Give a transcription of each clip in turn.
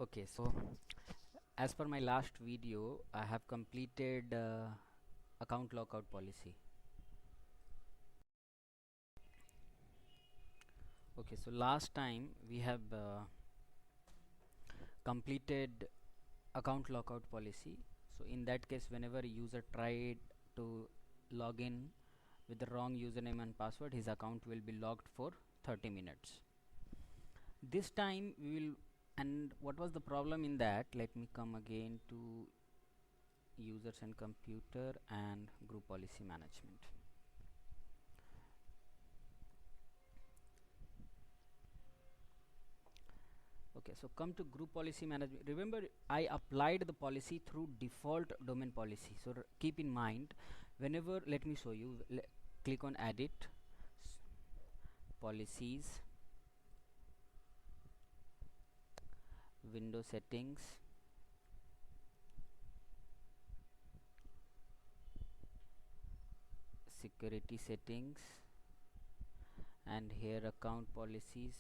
Okay, so as per my last video, I have completed account lockout policy. Okay, so last time we have completed account lockout policy. So in that case, whenever a user tried to log in with the wrong username and password, his account will be locked for 30 minutes. This time we will, and what was the problem in that? Let me come again to users and computer and group policy management. Okay, so come to group policy management. Remember, I applied the policy through default domain policy. So keep in mind, whenever, let me show you, click on edit, policies, window settings, security settings, and here account policies,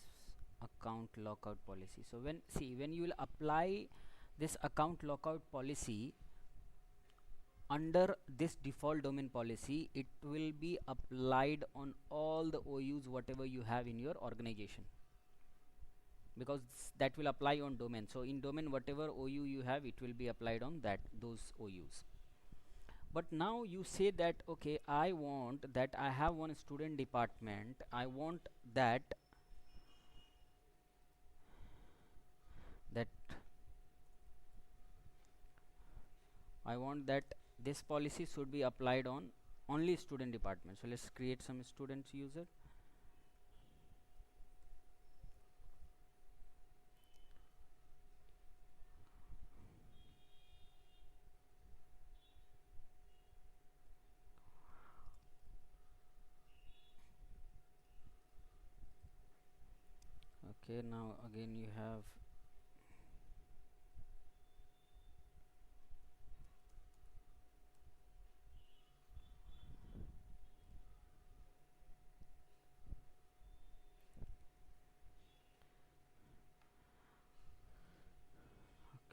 account lockout policy. So when you will apply this account lockout policy under this default domain policy, it will be applied on all the OUs whatever you have in your organization, because that will apply on domain. So in domain, whatever OU you have, it will be applied on those OUs. But now you say that, okay, I want that I have one student department, I want that I want that this policy should be applied on only student department. So let's create some students user. Okay, now again you have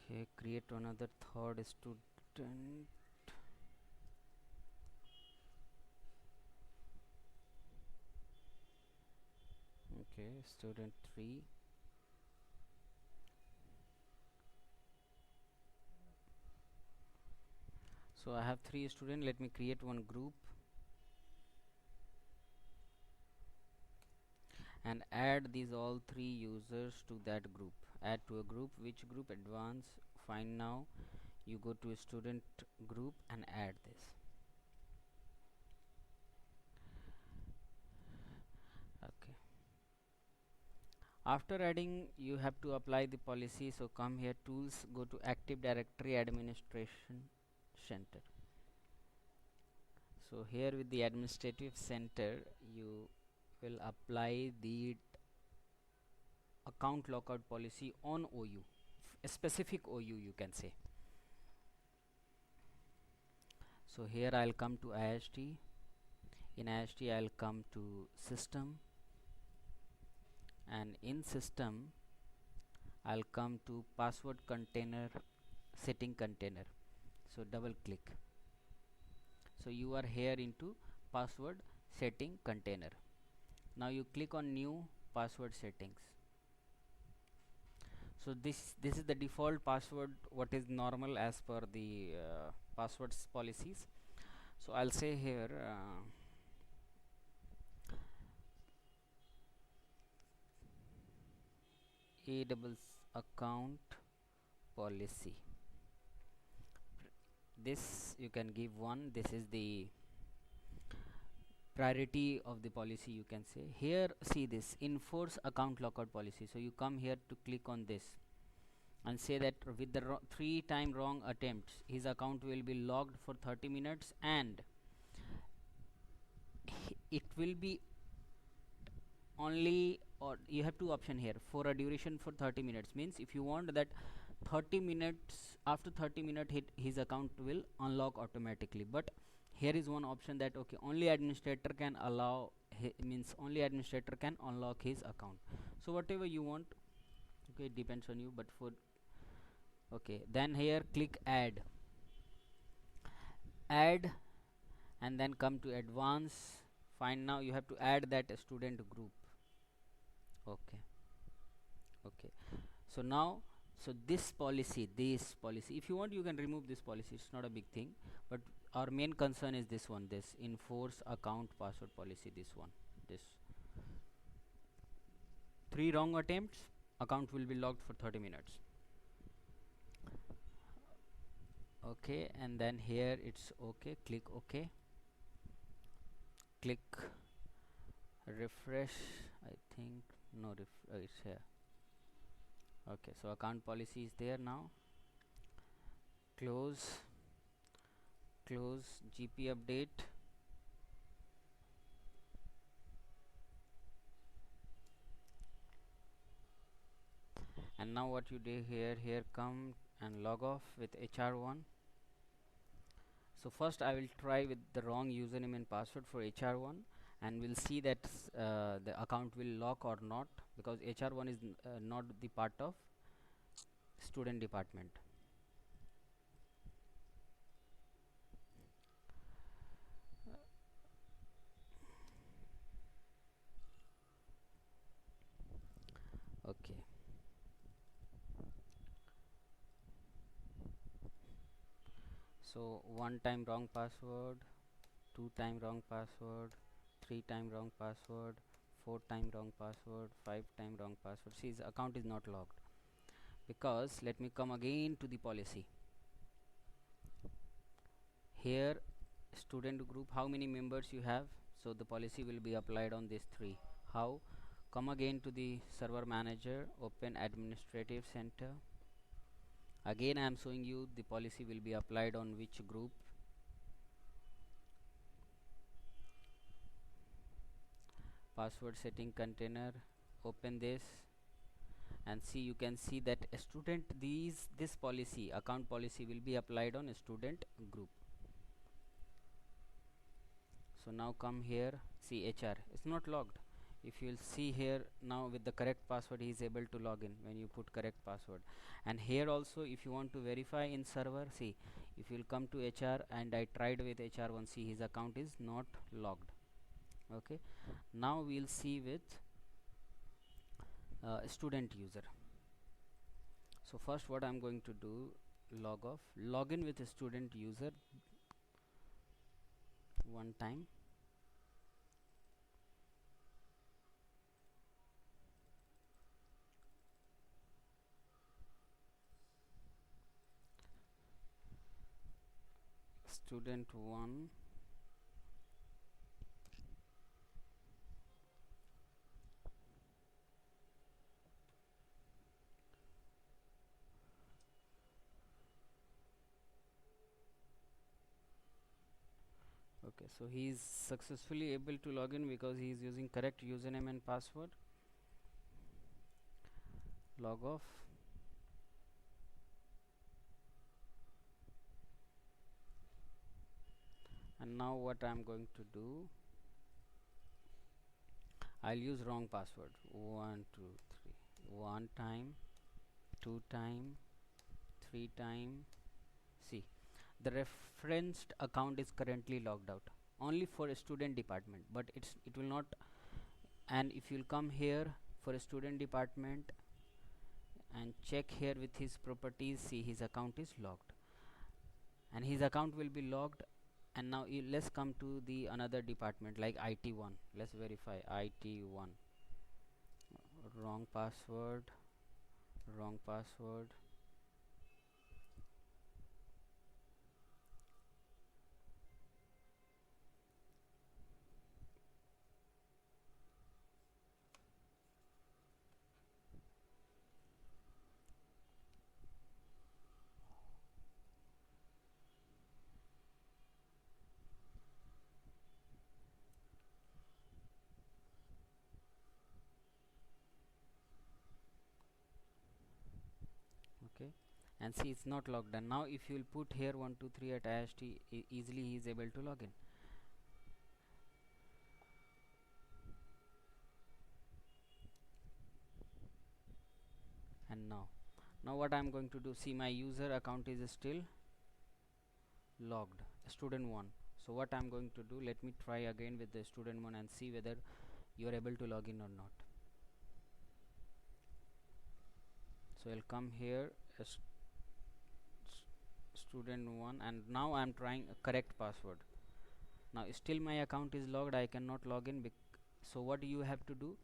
okay, create another third student. Okay, student 3. So I have 3 students. Let me create one group and add these all 3 users to that group. Add to a group. Which group? Advanced. Find now. You go to a student group and add this. Okay. After adding, you have to apply the policy. So come here, tools, go to Active Directory Administration Center. So here with the administrative center, you will apply the account lockout policy on OU, a specific OU you can say. So here I'll come to IST. In IST I'll come to system, and in system I'll come to password container, setting container. So double click. So you are here into password setting container. Now you click on new password settings. So this is the default password what is normal as per the passwords policies. So I'll say here a double account policy. This you can give one. This is the priority of the policy you can say. Here see this enforce account lockout policy. So you come here to click on this and say that with the 3 time wrong attempts, his account will be logged for 30 minutes, and it will be only, or you have two option here, for a duration for 30 minutes. Means if you want that 30 minutes, after 30 minutes his account will unlock automatically. But here is one option that okay, only administrator can allow, means only administrator can unlock his account. So whatever you want, okay, it depends on you. But for Okay, then here click add, and then come to advanced. Find, now you have to add that student group. Okay, okay. So now, so this policy, if you want you can remove this policy, it's not a big thing, but our main concern is this one, this enforce account password policy, this one, this 3 wrong attempts, account will be locked for 30 minutes. Okay, and then here it's okay, click OK, click refresh. I think no it's here. Okay, so account policy is there. Now close GP update. And now what you do here come and log off with HR1. So first I will try with the wrong username and password for HR1, and we'll see that the account will lock or not, because HR1 is not the part of student department. Okay, so 1 time wrong password, 2 time wrong password, 3 time wrong password, 4 time wrong password, 5 time wrong password. See, his account is not logged, because let me come again to the policy. Here student group, how many members you have, so the policy will be applied on these 3. How? Come again to the server manager, open administrative center. Again I am showing you the policy will be applied on which group. Password setting container, open this, and see, you can see that a student, this policy, account policy, will be applied on a student group. So now come here, see HR, it's not logged. If you'll see here, now with the correct password he is able to log in when you put correct password. And here also, if you want to verify in server, see, if you'll come to HR and I tried with HR1, see, his account is not logged. Okay, now we'll see with student user. So first what I'm going to do, log off, login with a student user 1 time. Student 1, okay, so he is successfully able to log in because he is using correct username and password. Log off. And now what I am going to do, I'll use wrong password. 1 2 3, 1 time, 2 time, 3 time. See, the referenced account is currently logged out only for a student department, but it will not. And if you'll come here for a student department and check here with his properties, see, his account is logged, and his account will be logged. And now let's come to the another department like IT1. Let's verify IT1. Wrong password, wrong password. Okay, and see, it's not logged. And now if you will put here 123 at IST, easily he is able to log in. And now Now what I'm going to do, see my user account is still logged, student1. So what I'm going to do, let me try again with the student1 and see whether you are able to log in or not. So I'll come here as student1, and now I'm trying a correct password. Now still my account is logged, I cannot log in. So what you have to do,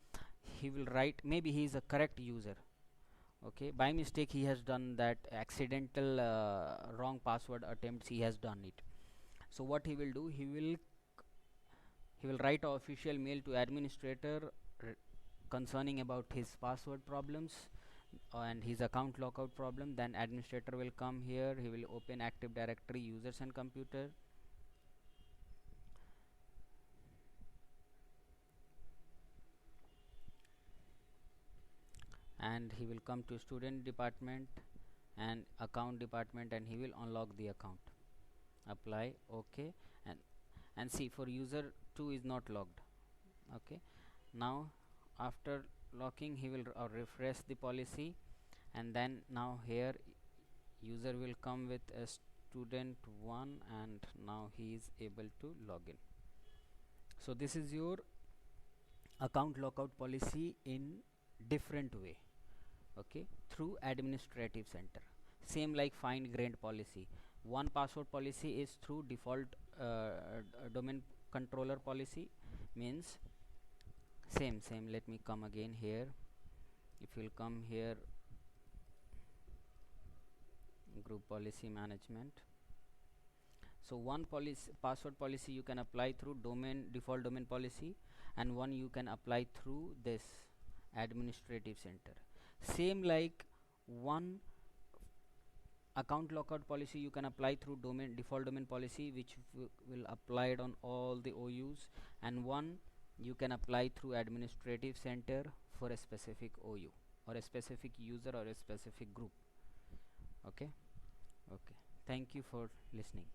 he will write, maybe he is a correct user, okay, by mistake he has done that accidental wrong password attempts, he has done it. So what he will do, he will write an official mail to administrator concerning about his password problems and his account lockout problem. Then administrator will come here, he will open Active Directory users and computer, and he will come to student department and account department, and he will unlock the account, apply, okay, and see, for user 2 is not logged, okay. Now after locking, he will refresh the policy, and then now here user will come with a student 1, and now he is able to log in. So this is your account lockout policy in different way, okay, through administrative center. Same like fine grained policy. One password policy is through default domain controller policy, means same. Let me come again here. If you'll come here, group policy management, so one password policy you can apply through default domain policy, and one you can apply through this administrative center. Same like one account lockout policy you can apply through default domain policy, which will applied on all the OUs, and one you can apply through administrative center for a specific OU or a specific user or a specific group, okay. Thank you for listening.